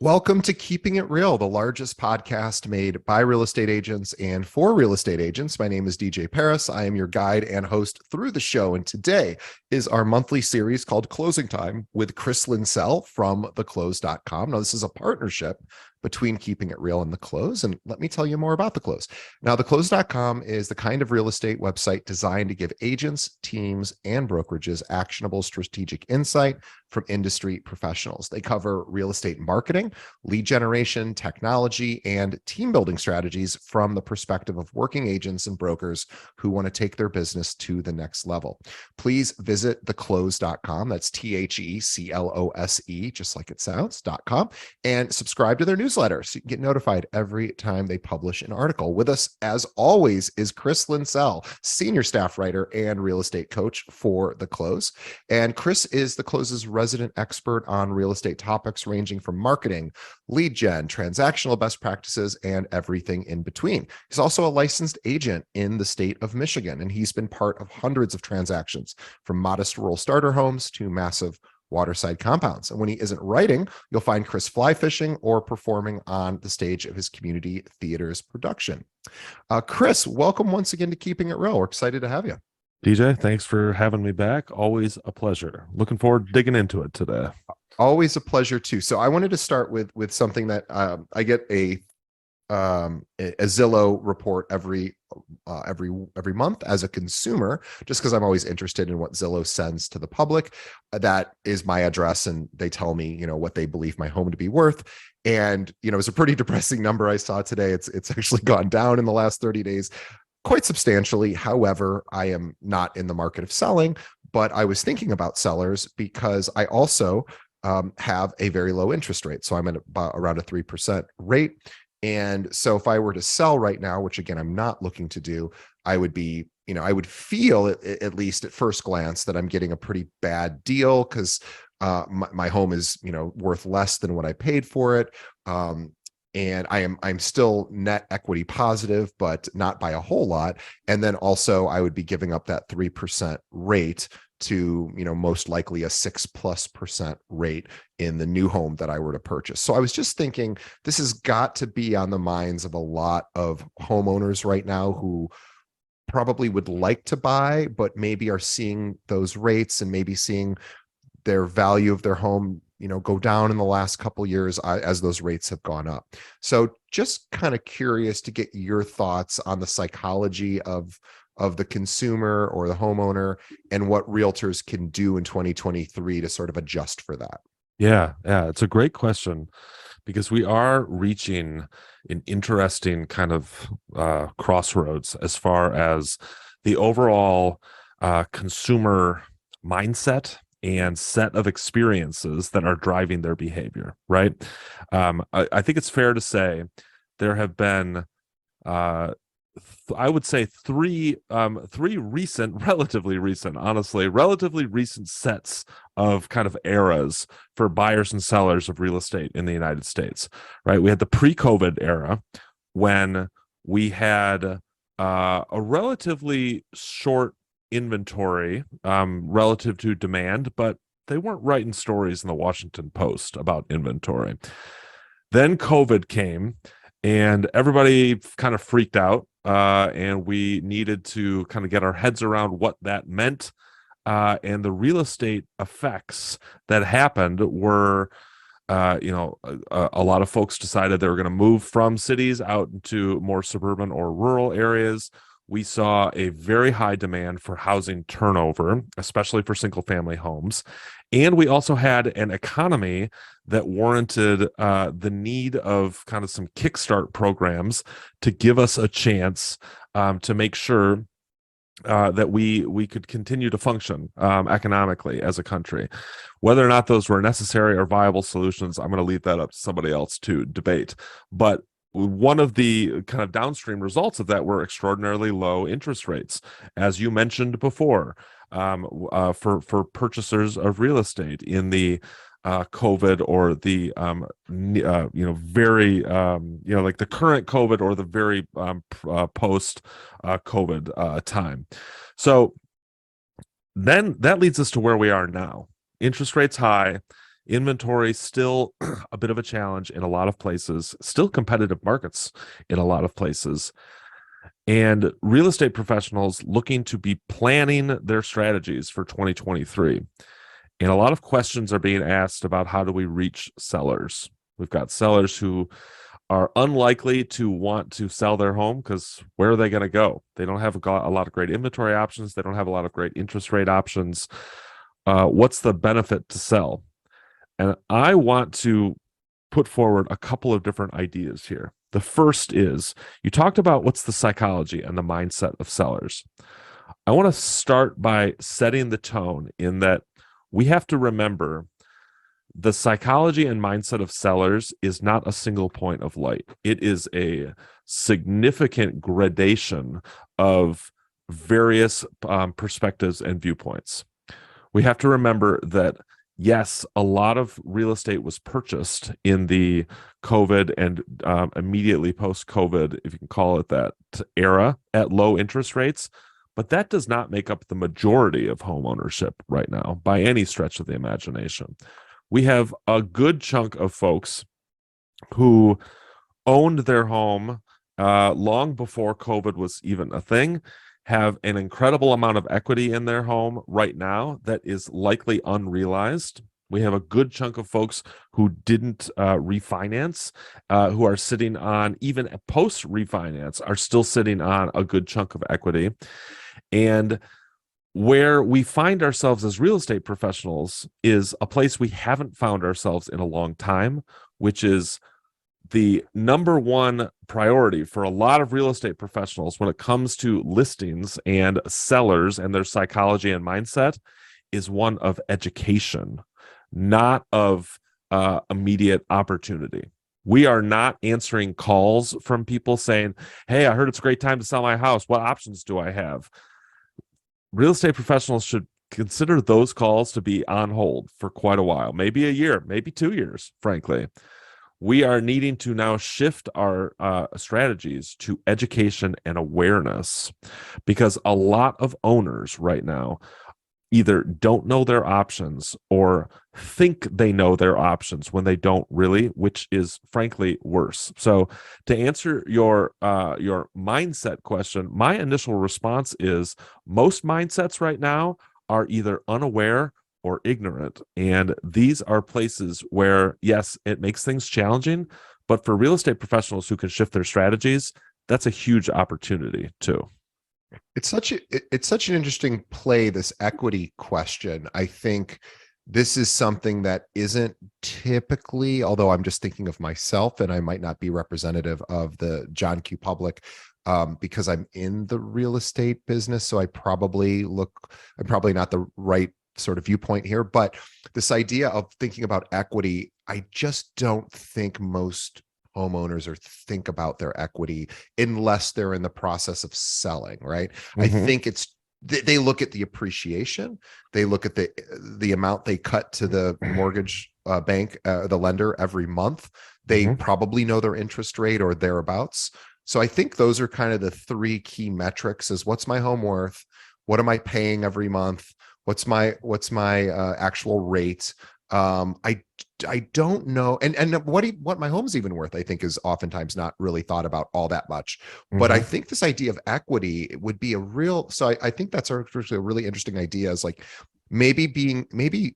Welcome to Keeping It Real, the largest podcast made by real estate agents and for real estate agents. My name is DJ Paris. I am your guide and host through the show. And today is our monthly series called Closing Time with Chris Linsell from theclose.com. Now, this is a partnership between Keeping It Real and The Close. And let me tell you more about The Close. Now, theclose.com is the kind of real estate website designed to give agents, teams, and brokerages actionable strategic insight from industry professionals. They cover real estate marketing, lead generation, technology, and team building strategies from the perspective of working agents and brokers who want to take their business to the next level. Please visit theclose.com. That's THECLOSE, just like it sounds.com, and subscribe to their newsletter so you can get notified every time they publish an article. With us, as always, is Chris Linsell, senior staff writer and real estate coach for The Close. And Chris is The Close's resident expert on real estate topics ranging from marketing, lead gen, transactional best practices, and everything in between. He's also a licensed agent in the state of Michigan, and he's been part of hundreds of transactions from modest rural starter homes to massive waterside compounds. And when he isn't writing, you'll find Chris fly fishing or performing on the stage of his community theater's production. Chris, welcome once again to Keeping It Real. We're excited to have you. DJ, thanks for having me back. Always a pleasure. Looking forward to digging into it today. Always a pleasure too. So I wanted to start with something that I get a Zillow report every month as a consumer, just because I'm always interested in what Zillow sends to the public. That is my address, and they tell me, what they believe my home to be worth. And it's a pretty depressing number I saw today. It's actually gone down in the last 30 days. Quite substantially. However, I am not in the market of selling, but I was thinking about sellers because I also have a very low interest rate. So I'm at about around a 3% rate. And so if I were to sell right now, which again, I'm not looking to do, I would be, I would feel at least at first glance that I'm getting a pretty bad deal because my home is, worth less than what I paid for it. And I'm still net equity positive, but not by a whole lot. And then also I would be giving up that 3% rate to, most likely a 6+% rate in the new home that I were to purchase. So I was just thinking this has got to be on the minds of a lot of homeowners right now who probably would like to buy, but maybe are seeing those rates and maybe seeing their value of their home go down in the last couple of years as those rates have gone up. So just kind of curious to get your thoughts on the psychology of the consumer or the homeowner and what realtors can do in 2023 to sort of adjust for that. Yeah, it's a great question because we are reaching an interesting kind of crossroads as far as the overall consumer mindset and set of experiences that are driving their behavior, right? I think it's fair to say there have been, I would say three recent, relatively recent sets of kind of eras for buyers and sellers of real estate in the United States, right? We had the pre-COVID era when we had a relatively short inventory relative to demand, but they weren't writing stories in the Washington Post about inventory. Then COVID came and everybody kind of freaked out and we needed to kind of get our heads around what that meant. And the real estate effects that happened were a lot of folks decided they were going to move from cities out into more suburban or rural areas. We saw a very high demand for housing turnover, especially for single family homes. And we also had an economy that warranted the need of kind of some kickstart programs to give us a chance to make sure that we could continue to function economically as a country. Whether or not those were necessary or viable solutions, I'm going to leave that up to somebody else to debate. But one of the kind of downstream results of that were extraordinarily low interest rates, as you mentioned before, for purchasers of real estate in the COVID or the very like the current COVID or the very post COVID time. So then that leads us to where we are now. Interest rates high, Inventory still a bit of a challenge in a lot of places, still competitive markets in a lot of places. And real estate professionals looking to be planning their strategies for 2023. And a lot of questions are being asked about how do we reach sellers. We've got sellers who are unlikely to want to sell their home because where are they going to go? They don't have a lot of great inventory options. They don't have a lot of great interest rate options. What's the benefit to sell? And I want to put forward a couple of different ideas here. The first is you talked about what's the psychology and the mindset of sellers. I want to start by setting the tone in that we have to remember the psychology and mindset of sellers is not a single point of light. It is a significant gradation of various perspectives and viewpoints. We have to remember that, yes, a lot of real estate was purchased in the COVID and immediately post-COVID, if you can call it that, era at low interest rates. But that does not make up the majority of home ownership right now by any stretch of the imagination. We have a good chunk of folks who owned their home long before COVID was even a thing, have an incredible amount of equity in their home right now that is likely unrealized. We have a good chunk of folks who didn't refinance, who are sitting on, even post refinance, are still sitting on a good chunk of equity. And where we find ourselves as real estate professionals is a place we haven't found ourselves in a long time, which is the number one priority for a lot of real estate professionals when it comes to listings and sellers and their psychology and mindset is one of education, not of immediate opportunity. We are not answering calls from people saying, hey, I heard it's a great time to sell my house. What options do I have? Real estate professionals should consider those calls to be on hold for quite a while, maybe a year, maybe 2 years, frankly. We are needing to now shift our strategies to education and awareness because a lot of owners right now either don't know their options or think they know their options when they don't really, which is frankly worse. So to answer your mindset question, my initial response is most mindsets right now are either unaware or ignorant. And these are places where, yes, it makes things challenging, but for real estate professionals who can shift their strategies, that's a huge opportunity too. It's such an interesting play, this equity question. I think this is something that isn't typically, although I'm just thinking of myself and I might not be representative of the John Q public, because I'm in the real estate business. So I'm probably not the right sort of viewpoint here, but this idea of thinking about equity, I just don't think most homeowners or think about their equity unless they're in the process of selling, right? I think they look at the appreciation, they look at the amount they cut to the mortgage bank, the lender every month. They probably know their interest rate or thereabouts. So I think those are kind of the three key metrics: is what's my home worth, what am I paying every month, what's my actual rate. I don't know, and what my home's even worth, I think, is oftentimes not really thought about all that much. But I think this idea of equity would be a real. So I think that's actually a really interesting idea. Is like maybe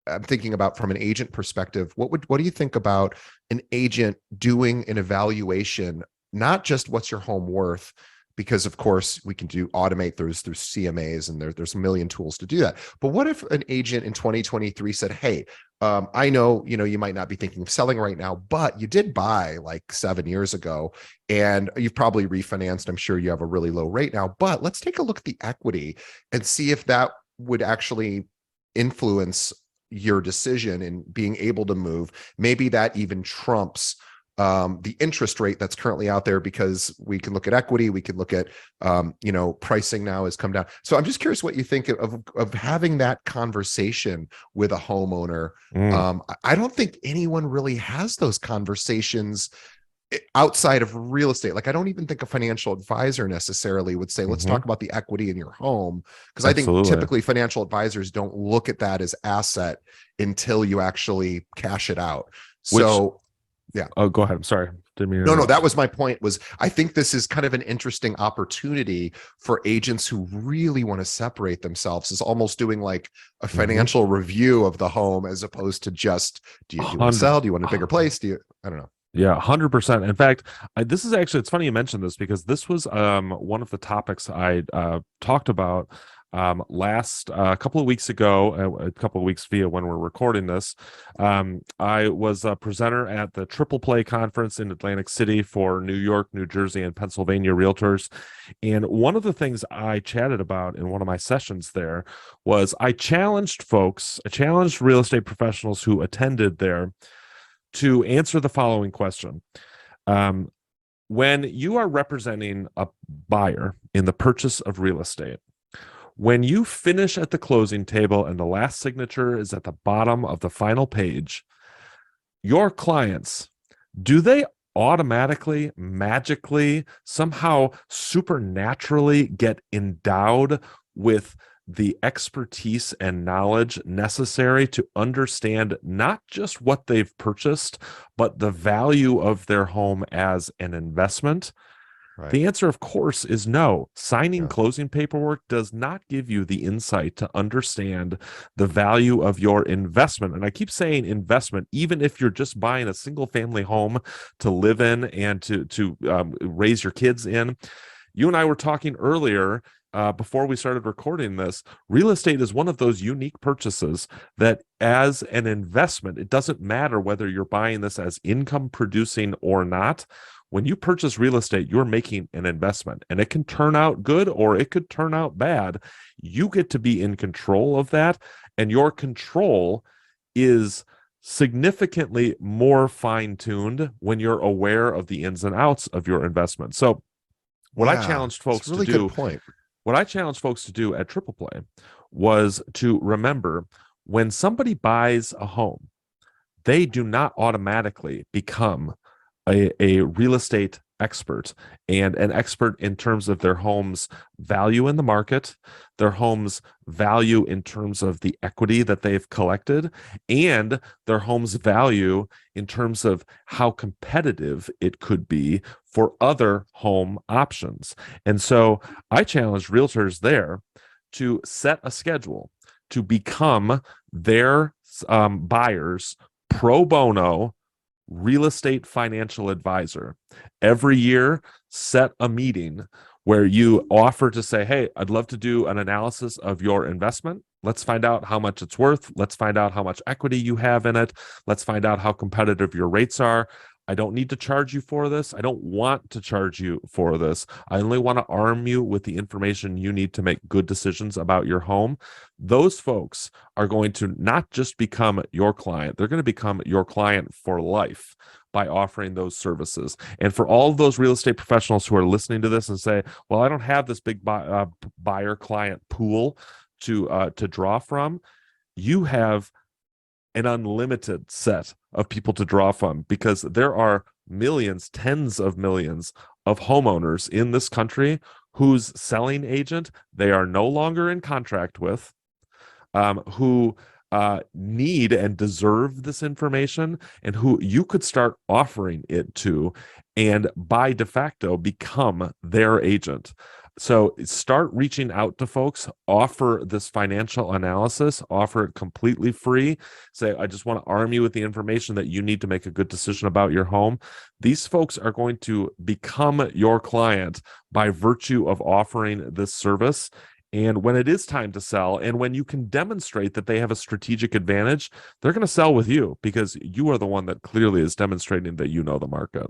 I'm thinking about from an agent perspective. What do you think about an agent doing an evaluation, not just what's your home worth? Because of course we can automate through CMAs and there's a million tools to do that. But what if an agent in 2023 said, hey, I know, you might not be thinking of selling right now, but you did buy like 7 years ago and you've probably refinanced. I'm sure you have a really low rate now, but let's take a look at the equity and see if that would actually influence your decision in being able to move. Maybe that even trumps the interest rate that's currently out there, because we can look at equity, we can look at pricing now has come down. So I'm just curious what you think of having that conversation with a homeowner. I don't think anyone really has those conversations outside of real estate. Like, I don't even think a financial advisor necessarily would say, let's Hmm. talk about the equity in your home. Because I think Absolutely. typically financial advisors don't look at that as asset until you actually cash it out. Which, So, yeah. oh, go ahead. I'm sorry. Didn't mean to No, that interrupt. was my point. Was I think this is kind of an interesting opportunity for agents who really want to separate themselves, is almost doing like a Hmm. financial review of the home, as opposed to just, do you want to 100. sell? Do you want a bigger place? Do you, I don't know. Yeah, 100%. In fact, this is actually, it's funny you mentioned this because this was one of the topics I talked about last a couple of weeks ago, a couple of weeks via when we're recording this. I was a presenter at the Triple Play conference in Atlantic City for New York, New Jersey, and Pennsylvania realtors. And one of the things I chatted about in one of my sessions there was I challenged real estate professionals who attended there to answer the following question. Um, when you are representing a buyer in the purchase of real estate, when you finish at the closing table and the last signature is at the bottom of the final page, your clients, do they automatically, magically, somehow supernaturally get endowed with the expertise and knowledge necessary to understand not just what they've purchased, but the value of their home as an investment? Right. The answer, of course, is no. Signing Yeah. closing paperwork does not give you the insight to understand the value of your investment. And I keep saying investment, even if you're just buying a single family home to live in and to raise your kids in. You and I were talking earlier before we started recording this. Real estate is one of those unique purchases that, as an investment, it doesn't matter whether you're buying this as income producing or not. When you purchase real estate, you're making an investment, and it can turn out good or it could turn out bad. You get to be in control of that, and your control is significantly more fine-tuned when you're aware of the ins and outs of your investment. So what I Yeah. challenged It's folks a to really good do, point. what I challenged folks to do at Triple Play was to remember, when somebody buys a home, they do not automatically become a real estate expert, and an expert in terms of their home's value in the market, their home's value in terms of the equity that they've collected, and their home's value in terms of how competitive it could be for other home options. And so I challenge realtors there to set a schedule to become their buyers pro bono real estate financial advisor. Every year, set a meeting where you offer to say, hey, I'd love to do an analysis of your investment. Let's find out how much it's worth. Let's find out how much equity you have in it. Let's find out how competitive your rates are. I don't need to charge you for this. I don't want to charge you for this. I only want to arm you with the information you need to make good decisions about your home. Those folks are going to not just become your client, they're going to become your client for life by offering those services. And for all of those real estate professionals who are listening to this and say, well, I don't have this big buyer client pool to draw from, you have an unlimited set of people to draw from, because there are millions, tens of millions of homeowners in this country whose selling agent they are no longer in contract with, who need and deserve this information, and who you could start offering it to, and by de facto become their agent. So start reaching out to folks, offer this financial analysis, offer it completely free. Say, I just want to arm you with the information that you need to make a good decision about your home. These folks are going to become your client by virtue of offering this service. And when it is time to sell, and when you can demonstrate that they have a strategic advantage, they're going to sell with you, because you are the one that clearly is demonstrating that you know the market.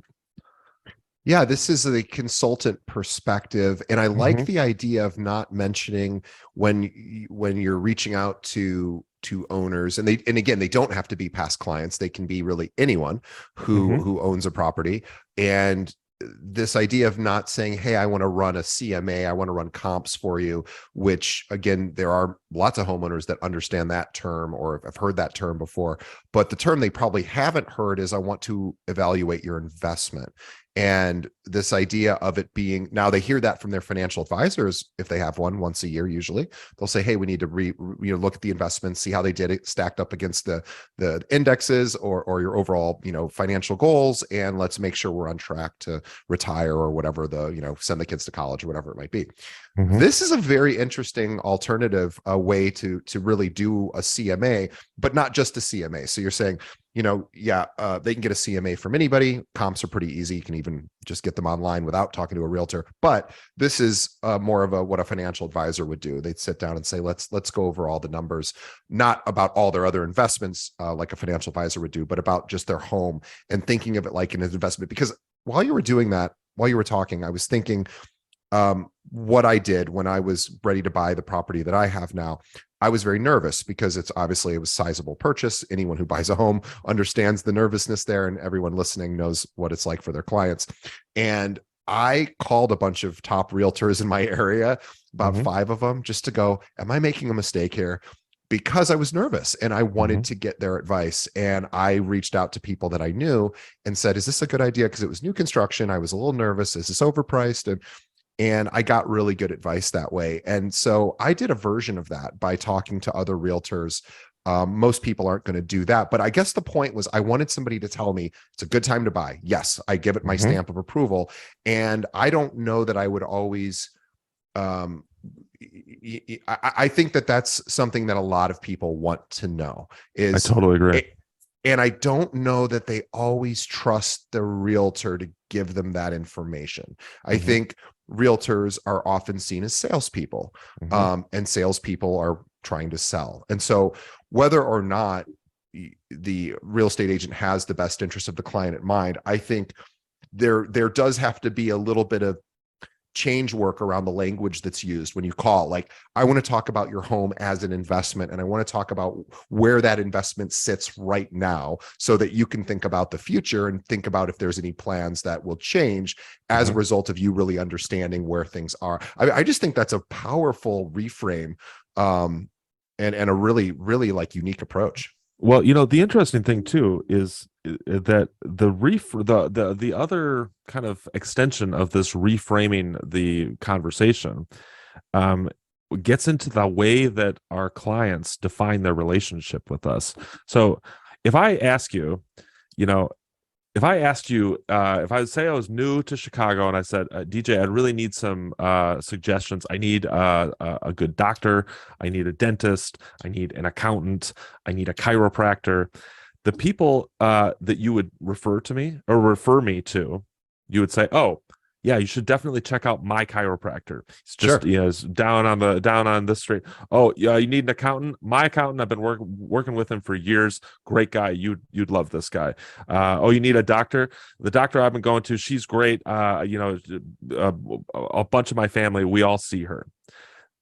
Yeah, this is a consultant perspective, and I like Mm-hmm. the idea of not mentioning when you're reaching out to owners, and again, they don't have to be past clients. They can be really anyone Mm-hmm. who owns a property. And this idea of not saying, hey, I want to run a CMA, I want to run comps for you, which again, there are lots of homeowners that understand that term or have heard that term before. But the term they probably haven't heard is I want to evaluate your investment. And this idea of it being, now they hear that from their financial advisors if they have one once a year. Usually they'll say, hey, we need to look at the investments, see how they did it stacked up against the indexes or your overall financial goals, and let's make sure we're on track to retire or whatever, send the kids to college or whatever it might be. Mm-hmm. This is a very interesting alternative way to really do a CMA, but not just a CMA. So you're saying, they can get a CMA from anybody. Comps are pretty easy. You can even just get them online without talking to a realtor. But this is more of what a financial advisor would do. They'd sit down and say, let's go over all the numbers, not about all their other investments like a financial advisor would do, but about just their home and thinking of it like an investment. Because while you were talking, I was thinking, what I did when I was ready to buy the property that I have now. I was very nervous because it was a sizable purchase. Anyone who buys a home understands the nervousness there, and everyone listening knows what it's like for their clients. And I called a bunch of top realtors in my area, about 5 of them, just to go, am I making a mistake here? Because I was nervous and I wanted to get their advice. And I reached out to people that I knew and said, is this a good idea? Because it was new construction. I was a little nervous. Is this overpriced? And I got really good advice that way. And so I did a version of that by talking to other realtors. Most people aren't going to do that. But I guess the point was I wanted somebody to tell me it's a good time to buy. Yes, I give it my stamp of approval. And I don't know that I would always, I think that that's something that a lot of people want to know is. I totally agree. And I don't know that they always trust the realtor to give them that information. I think realtors are often seen as salespeople, and salespeople are trying to sell. And so whether or not the real estate agent has the best interest of the client in mind, I think there does have to be a little bit of change work around the language that's used when you call. Like, I want to talk about your home as an investment, and I want to talk about where that investment sits right now so that you can think about the future and think about if there's any plans that will change as a result of you really understanding where things are. I just think that's a powerful reframe, and a really, really unique approach. Well, the interesting thing too is that the other kind of extension of this reframing the conversation gets into the way that our clients define their relationship with us. So if I ask you, if I asked you, if I say I was new to Chicago and I said, DJ, I really need some suggestions. I need a good doctor. I need a dentist. I need an accountant. I need a chiropractor. The people that you would refer me to, you would say, oh, yeah, you should definitely check out my chiropractor. It's just, it's down on this street. Oh, yeah, you need an accountant? My accountant, I've been working with him for years. Great guy. You'd love this guy. Oh, you need a doctor? The doctor I've been going to, she's great. A bunch of my family, we all see her.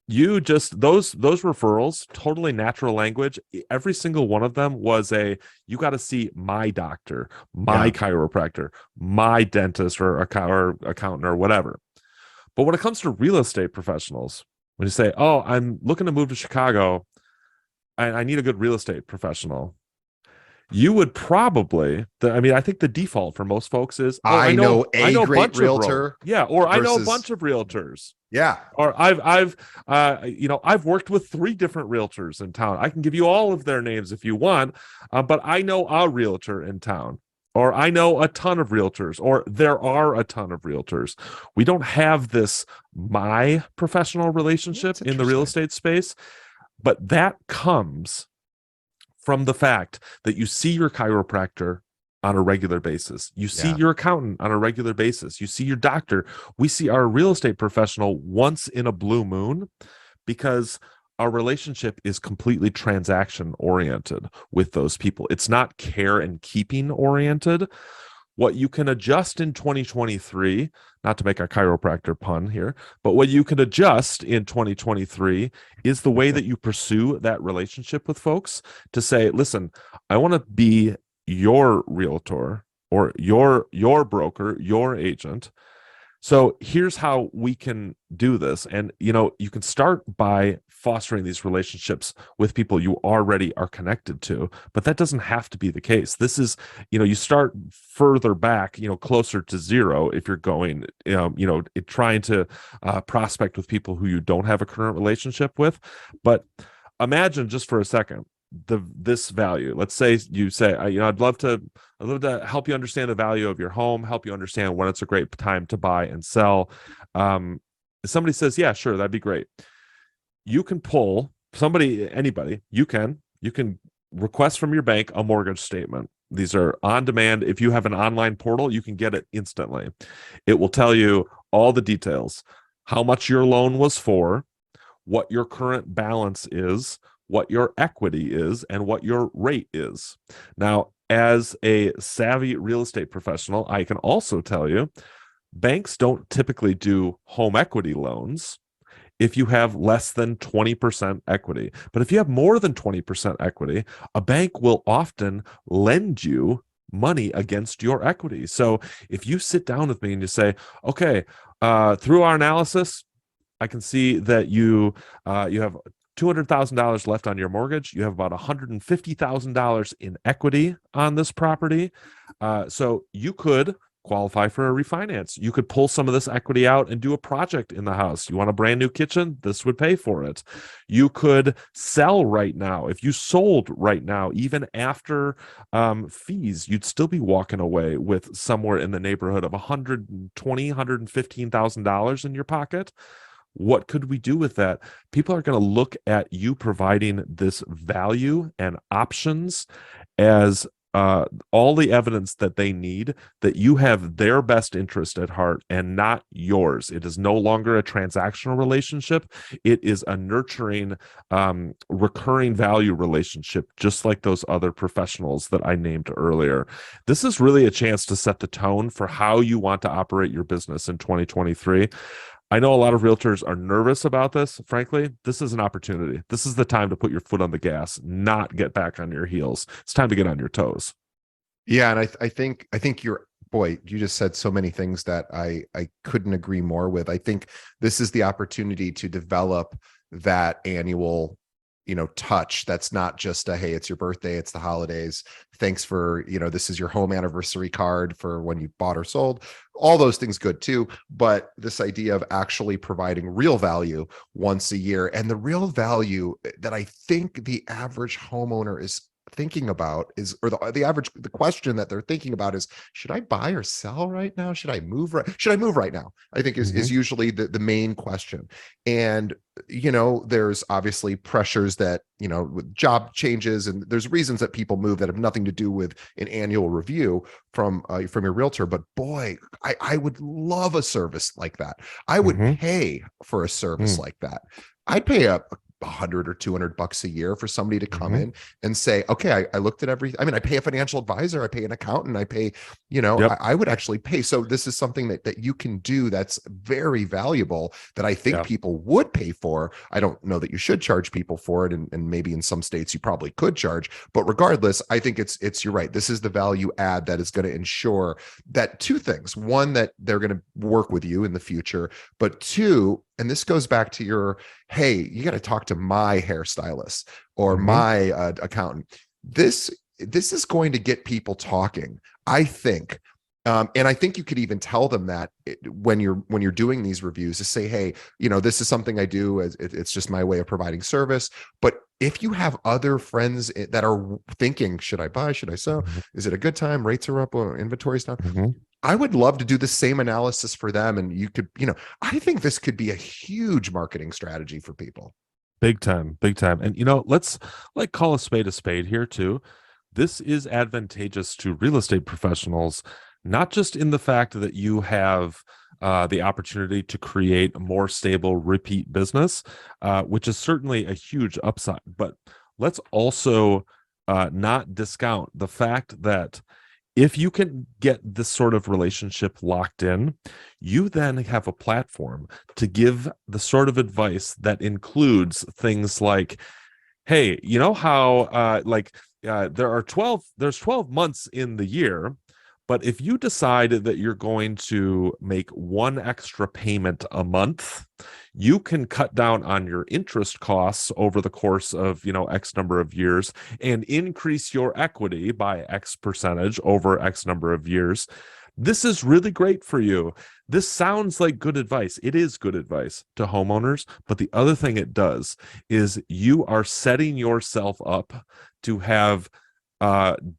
You just those referrals, totally natural language. Every single one of them was you got to see my doctor, my chiropractor, my dentist, or accountant, or whatever. But when it comes to real estate professionals, when you say, "Oh, I'm looking to move to Chicago, I need a good real estate professional," you would probably, I think the default for most folks is, oh, I know a great realtor. Or I know a bunch of realtors. Yeah. Or I've worked with 3 different realtors in town. I can give you all of their names if you want, but I know a realtor in town, or I know a ton of realtors, or there are a ton of realtors. We don't have this my professional relationship in the real estate space, but that comes from the fact that you see your chiropractor on a regular basis. You see your accountant on a regular basis. You see your doctor. We see our real estate professional once in a blue moon because our relationship is completely transaction oriented with those people. It's not care and keeping oriented. What you can adjust in 2023, not to make a chiropractor pun here, but what you can adjust in 2023 is the way that you pursue that relationship with folks to say, listen, I want to be your realtor or your broker, your agent. So here's how we can do this. And, you can start by fostering these relationships with people you already are connected to, but that doesn't have to be the case. This is, you start further back, closer to zero if you're going, trying to prospect with people who you don't have a current relationship with. But imagine just for a second this value. Let's say you say, I'd love to help you understand the value of your home, help you understand when it's a great time to buy and sell. Somebody says, yeah, sure, that'd be great. You can pull anybody, you can request from your bank a mortgage statement. These are on demand. If you have an online portal, you can get it instantly. It will tell you all the details, how much your loan was for, what your current balance is, what your equity is, and what your rate is. Now, as a savvy real estate professional, I can also tell you banks don't typically do home equity loans if you have less than 20% equity. But if you have more than 20% equity, a bank will often lend you money against your equity. So if you sit down with me and you say, okay, through our analysis, I can see that you have $200,000 left on your mortgage. You have about $150,000 in equity on this property. So you could qualify for a refinance. You could pull some of this equity out and do a project in the house. You want a brand new kitchen? This would pay for it. You could sell right now. If you sold right now, even after fees, you'd still be walking away with somewhere in the neighborhood of $115,000 in your pocket. What could we do with that? People are going to look at you providing this value and options as all the evidence that they need that you have their best interest at heart and not yours. It is no longer a transactional relationship. It is a nurturing, recurring value relationship, just like those other professionals that I named earlier. This is really a chance to set the tone for how you want to operate your business in 2023. I know a lot of realtors are nervous about this. Frankly, this is an opportunity. This is the time to put your foot on the gas, not get back on your heels. It's time to get on your toes. Yeah, and I think you're, boy, you just said so many things that I couldn't agree more with. I think this is the opportunity to develop that annual, touch that's not just a, hey, it's your birthday, it's the holidays, thanks for, this is your home anniversary card for when you bought or sold. All those things good too, but this idea of actually providing real value once a year, and the real value that I think the average homeowner is thinking about is, or the question that they're thinking about is, should I buy or sell right now? Should I move right now? I think is Mm-hmm. is usually the main question. And there's obviously pressures that, with job changes, and there's reasons that people move that have nothing to do with an annual review from your realtor. But boy, I would love a service like that. I would Mm-hmm. pay for a service like that. I'd pay a 100 or $200 a year for somebody to come Mm-hmm. in and say, okay, I looked at I mean, I pay a financial advisor, I pay an accountant, I pay, Yep. I would actually pay. So this is something that you can do that's very valuable, that I think Yeah. people would pay for. I don't know that you should charge people for it. And maybe in some states you probably could charge, but regardless, I think you're right. This is the value add that is going to ensure that two things: one, that they're going to work with you in the future, but two, and this goes back to your, hey, you got to talk to my hairstylist or Mm-hmm. my accountant. This is going to get people talking, I think. And I think you could even tell them that when you're doing these reviews, to say, hey, this is something I do, as it's just my way of providing service. But if you have other friends that are thinking, should I buy, should I sell, is it a good time, rates are up or inventory's down, Mm-hmm. I would love to do the same analysis for them. And you could, I think this could be a huge marketing strategy for people. Big time, big time. And let's like call a spade here too. This is advantageous to real estate professionals, not just in the fact that you have the opportunity to create a more stable repeat business, which is certainly a huge upside. But let's also not discount the fact that if you can get this sort of relationship locked in, you then have a platform to give the sort of advice that includes things like, hey, you know how there's 12 months in the year, But if you decide that you're going to make one extra payment a month, you can cut down on your interest costs over the course of, X number of years and increase your equity by X percentage over X number of years. This is really great for you. This sounds like good advice. It is good advice to homeowners, but the other thing it does is you are setting yourself up to have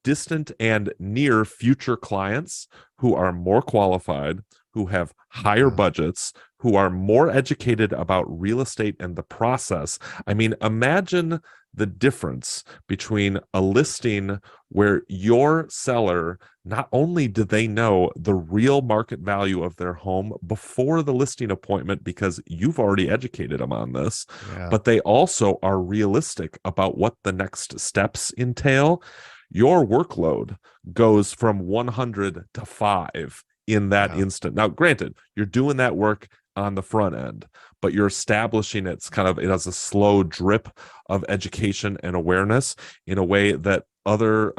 distant and near future clients who are more qualified, who have higher Yeah. budgets, who are more educated about real estate and the process. I mean, imagine the difference between a listing where your seller, not only do they know the real market value of their home before the listing appointment because you've already educated them on this, Yeah. but they also are realistic about what the next steps entail. Your workload goes from 100 to 5 in that Yeah. instant. Now, granted, you're doing that work on the front end, but you're establishing it as a slow drip of education and awareness in a way that other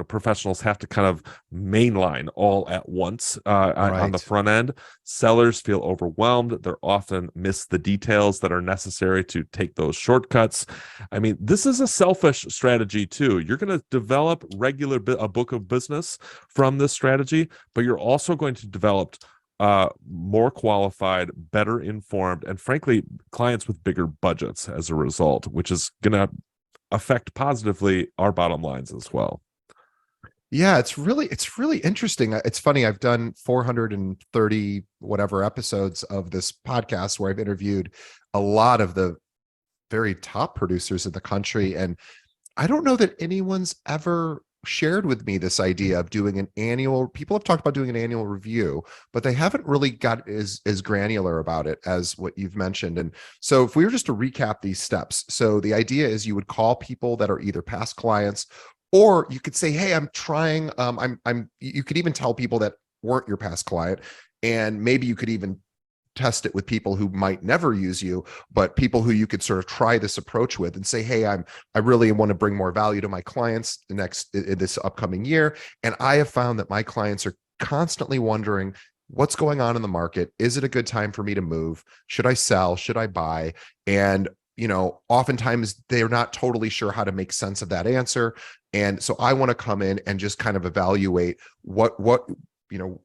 professionals have to kind of mainline all at once on the Right. front end. Sellers feel overwhelmed. They're often miss the details that are necessary to take those shortcuts. I mean, this is a selfish strategy too. You're going to develop a book of business from this strategy, but you're also going to develop more qualified, better informed, and frankly, clients with bigger budgets as a result, which is going to affect positively our bottom lines as well. Yeah, it's really interesting. It's funny. I've done 430 whatever episodes of this podcast where I've interviewed a lot of the very top producers in the country, and I don't know that anyone's ever shared with me this idea of doing an annual. People have talked about doing an annual review, but they haven't really got as granular about it as what you've mentioned. And so if we were just to recap these steps, so the idea is you would call people that are either past clients, or you could say, hey, I'm trying, you could even tell people that weren't your past client, and maybe you could even test it with people who might never use you, but people who you could sort of try this approach with and say, hey, I really want to bring more value to my clients in this upcoming year. And I have found that my clients are constantly wondering what's going on in the market. Is it a good time for me to move? Should I sell? Should I buy? And oftentimes they're not totally sure how to make sense of that answer. And so I want to come in and just kind of evaluate what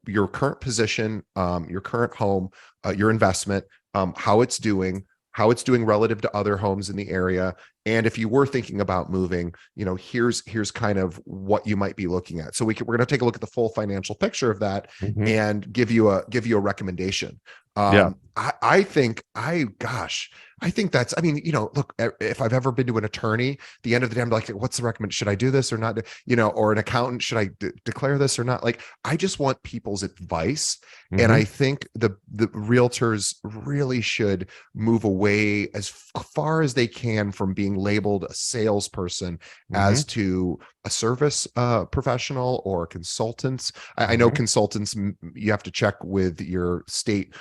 your current position, your current home, your investment, how it's doing relative to other homes in the area. And if you were thinking about moving, here's kind of what you might be looking at. So we're going to take a look at the full financial picture of that Mm-hmm. and give you a recommendation. Yeah. I think that's, I mean, look, if I've ever been to an attorney, at the end of the day, I'm like, what's the recommend? Should I do this or not? Or an accountant, should I declare this or not? Like, I just want people's advice. And Mm-hmm. I think the realtors really should move away as far as they can from being labeled a salesperson Mm-hmm. as to a service professional or consultants. I know Mm-hmm. consultants, you have to check with your state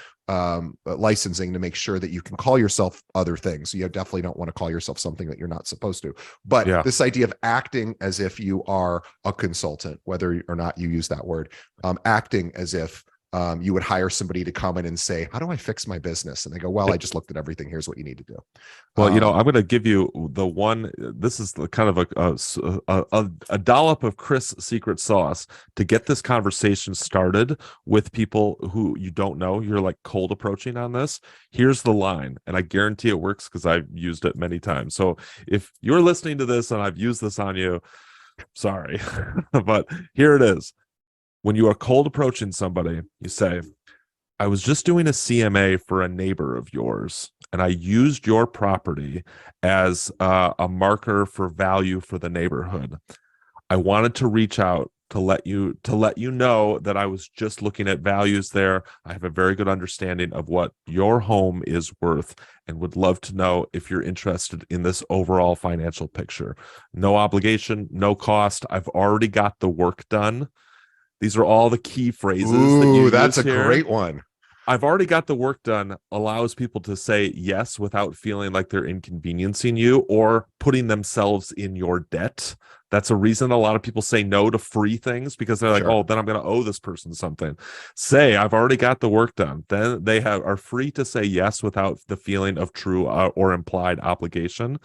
licensing to make sure that you can call yourself other things. You definitely don't want to call yourself something that you're not supposed to. But Yeah. this idea of acting as if you are a consultant, whether or not you use that word, acting as if you would hire somebody to come in and say, how do I fix my business? And they go, well, I just looked at everything. Here's what you need to do. Well, I'm going to give you the one. This is the kind of a dollop of Chris' secret sauce to get this conversation started with people who you don't know. You're like cold approaching on this. Here's the line, and I guarantee it works because I've used it many times. So if you're listening to this and I've used this on you, sorry, but here it is. When you are cold approaching somebody, you say, I was just doing a CMA for a neighbor of yours, and I used your property as a marker for value for the neighborhood. I wanted to reach out to let you know that I was just looking at values there. I have a very good understanding of what your home is worth and would love to know if you're interested in this overall financial picture. No obligation, no cost. I've already got the work done. These are all the key phrases that you Ooh, that's use a here. great one. I've already got the work done allows people to say yes without feeling like they're inconveniencing you or putting themselves in your debt. That's a reason a lot of people say no to free things because they're like, Sure. oh, then I'm going to owe this person something. Say, I've already got the work done. Then they are free to say yes without the feeling of true or implied obligation.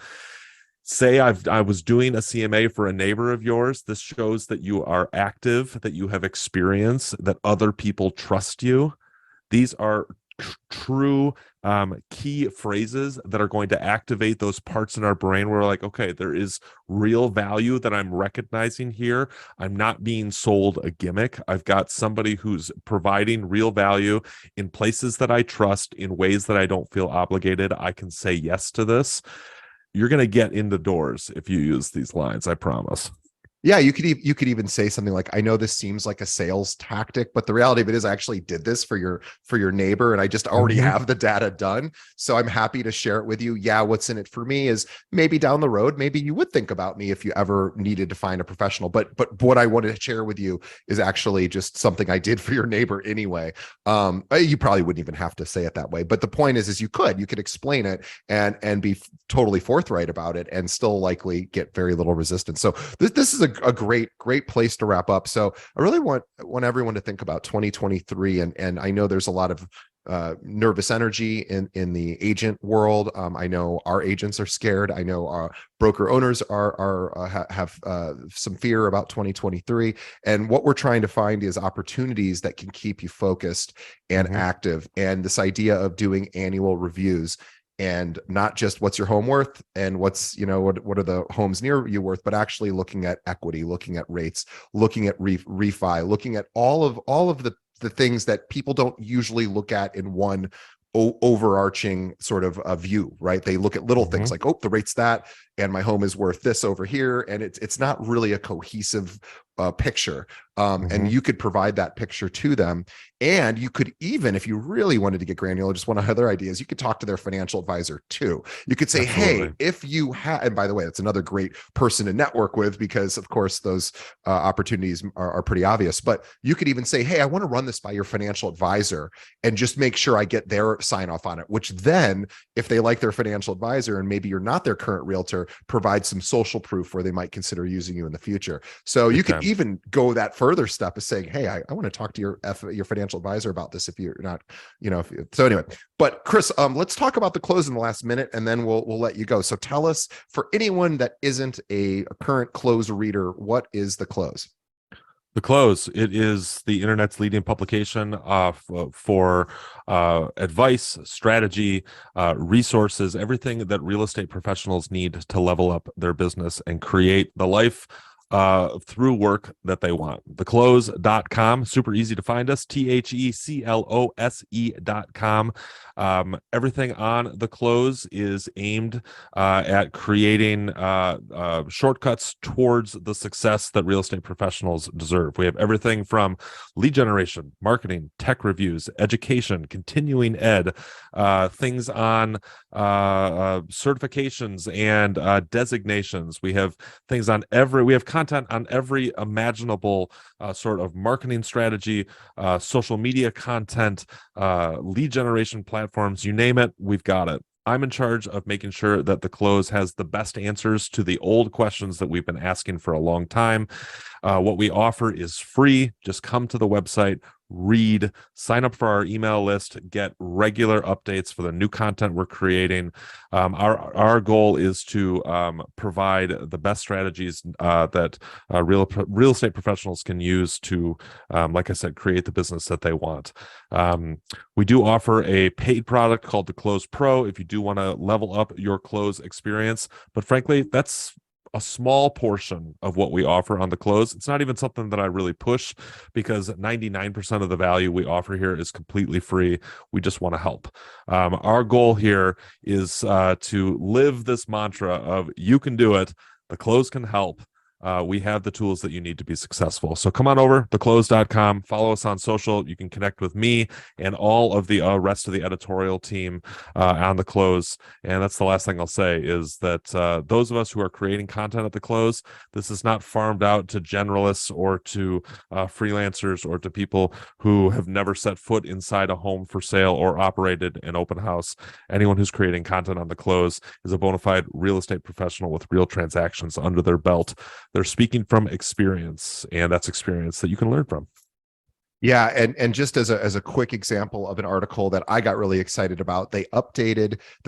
Say I was doing a CMA for a neighbor of yours. This shows that you are active, that you have experience, that other people trust you. These are true key phrases that are going to activate those parts in our brain where we're like, okay, there is real value that I'm recognizing here. I'm not being sold a gimmick. I've got somebody who's providing real value in places that I trust, in ways that I don't feel obligated. I can say yes to this. You're going to get in the doors if you use these lines, I promise. Yeah, you could even say something like, "I know this seems like a sales tactic, but the reality of it is I actually did this for your neighbor and I just already Mm-hmm. have the data done. So I'm happy to share it with you. Yeah, what's in it for me is maybe down the road, maybe you would think about me if you ever needed to find a professional. But what I wanted to share with you is actually just something I did for your neighbor anyway. You probably wouldn't even have to say it that way. But the point is you could explain it and be totally forthright about it and still likely get very little resistance. So this is a great place to wrap up. So I really want everyone to think about 2023, and I know there's a lot of nervous energy in the agent world. I know our agents are scared. I know our broker owners have some fear about 2023. And what we're trying to find is opportunities that can keep you focused and Mm-hmm. active. And this idea of doing annual reviews and not just what's your home worth and what's what are the homes near you worth, but actually looking at equity, looking at rates, looking at refi, looking at all of the things that people don't usually look at in one overarching sort of a view, right? They look at little Mm-hmm. things like, oh, the rate's that, and my home is worth this over here, and it's not really a cohesive picture. And Mm-hmm. you could provide that picture to them. And you could even, if you really wanted to get granular, just one of other ideas, you could talk to their financial advisor too. You could say, hey, Absolutely. if you have, and by the way, that's another great person to network with because, of course, those opportunities are pretty obvious. But you could even say, hey, I want to run this by your financial advisor and just make sure I get their sign off on it, which then, if they like their financial advisor and maybe you're not their current realtor, provide some social proof where they might consider using you in the future. So you Big could time. even go that further step of saying, hey, I want to talk to your financial advisor about this if you're not, so anyway. But Chris, let's talk about the close in the last minute and then we'll let you go. So tell us, for anyone that isn't a current close reader, what is the close? The Close. It is the internet's leading publication for advice, strategy, resources, everything that real estate professionals need to level up their business and create the life through work that they want. Theclose.com. Super easy to find us. THECLOSE.com. Everything on The Close is aimed at creating shortcuts towards the success that real estate professionals deserve. We have everything from lead generation, marketing, tech reviews, education, continuing ed, things on certifications and designations. We have things on we have content on every imaginable sort of marketing strategy, social media content, lead generation platforms, you name it, we've got it. I'm in charge of making sure that The Close has the best answers to the old questions that we've been asking for a long time. What we offer is free. Just come to the website, read, sign up for our email list, get regular updates for the new content we're creating. Our goal is to provide the best strategies that real estate professionals can use to, like I said, create the business that they want. We do offer a paid product called the Close Pro if you do want to level up your close experience. But frankly, that's a small portion of what we offer on The Close. It's not even something that I really push because 99% of the value we offer here is completely free. We just want to help. Our goal here is to live this mantra of you can do it. The Close can help. we have the tools that you need to be successful. So come on over, theclose.com, follow us on social. You can connect with me and all of the rest of the editorial team on The Close. And that's the last thing I'll say is that those of us who are creating content at The Close, this is not farmed out to generalists or to freelancers or to people who have never set foot inside a home for sale or operated an open house. Anyone who's creating content on The Close is a bona fide real estate professional with real transactions under their belt. They're speaking from experience, and that's experience that you can learn from. Yeah, and just as a quick example of an article that I got really excited about, The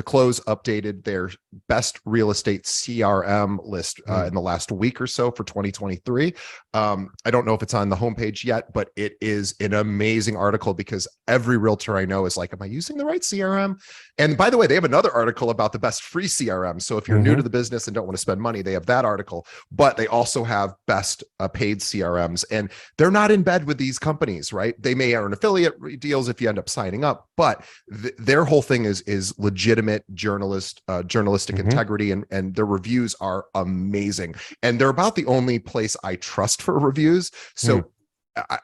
Close updated their best real estate CRM list in the last week or so for 2023. I don't know if it's on the homepage yet, but it is an amazing article because every realtor I know is like, am I using the right CRM? And by the way, they have another article about the best free CRM. So if you're new to the business and don't want to spend money, they have that article, but they also have best paid CRMs, and they're not in bed with these companies. Right? They may earn affiliate deals if you end up signing up, but their whole thing is legitimate journalistic integrity, and their reviews are amazing. And they're about the only place I trust for reviews. So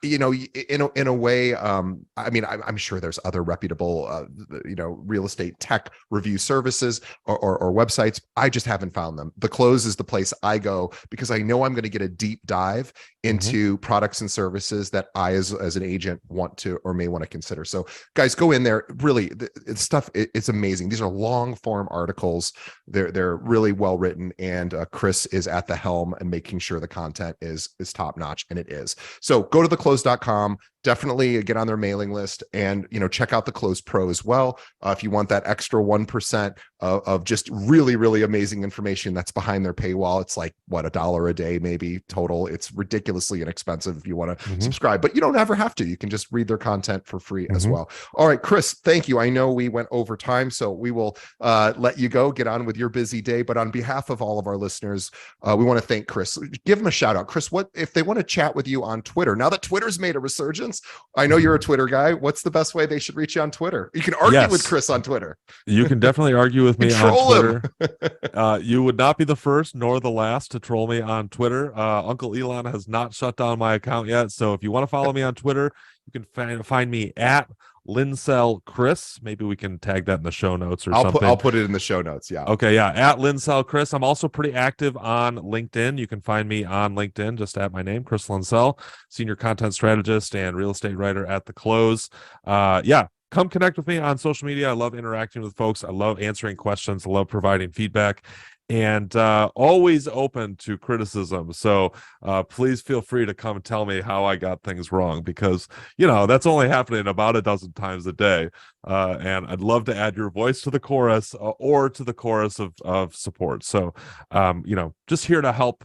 in a way, I mean, I'm sure there's other reputable, real estate tech review services or websites. I just haven't found them. The Close is the place I go because I know I'm going to get a deep dive into products and services that I, as an agent, want to or may want to consider. So, guys, go in there. Really, it's stuff. It's amazing. These are long form articles. They're really well written, and Chris is at the helm and making sure the content is top notch, and it is. So go to theclose.com. Definitely get on their mailing list, and check out The Close Pro as well if you want that extra 1% of just really, really amazing information that's behind their paywall. It's like $1 a day maybe total. It's ridiculously inexpensive if you want to subscribe, but you don't ever have to. You can just read their content for free as well. All right, Chris, thank you. I know we went over time, so we will let you go, get on with your busy day. But on behalf of all of our listeners, we want to thank Chris. Give him a shout out. Chris, what if they want to chat with you on Twitter? Now that Twitter's made a resurgence, I know you're a Twitter guy. What's the best way they should reach you on Twitter? You can argue with Chris on Twitter. You can definitely argue with me on Twitter. You would not be the first nor the last to troll me on Twitter. Uncle Elon has not shut down my account yet. So if you want to follow me on Twitter, you can find me at Linsell Chris. Maybe we can tag that in the show notes or something. I'll put it in the show notes. Yeah. Okay. Yeah. At Linsell Chris. I'm also pretty active on LinkedIn. You can find me on LinkedIn just at my name, Chris Linsell, senior content strategist and real estate writer at The Close. Yeah. Come connect with me on social media. I love interacting with folks. I love answering questions. I love providing feedback, and always open to criticism. So please feel free to come tell me how I got things wrong, because that's only happening about a dozen times a day, and I'd love to add your voice to the chorus or to the chorus of support. So just here to help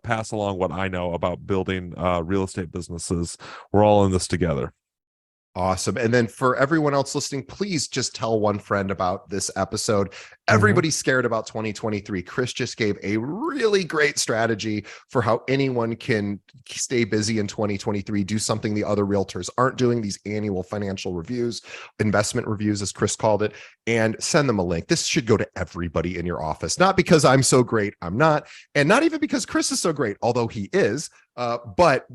pass along what I know about building real estate businesses. We're all in this together. Awesome. And then for everyone else listening, please just tell one friend about this episode. Everybody's scared about 2023. Chris just gave a really great strategy for how anyone can stay busy in 2023, do something the other realtors aren't doing, these annual financial reviews, investment reviews, as Chris called it, and send them a link. This should go to everybody in your office, not because I'm so great, I'm not, and not even because Chris is so great, although he is, but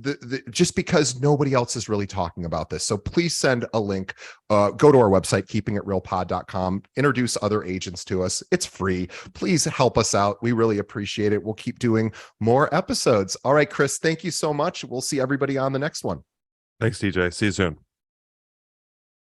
just because nobody else is really talking about this. So please send a link, go to our website, keepingitrealpod.com, introduce other agents to us. It's free. Please help us out. We really appreciate it. We'll keep doing more episodes. All right, Chris, thank you so much. We'll see everybody on the next one. Thanks, TJ. See you soon.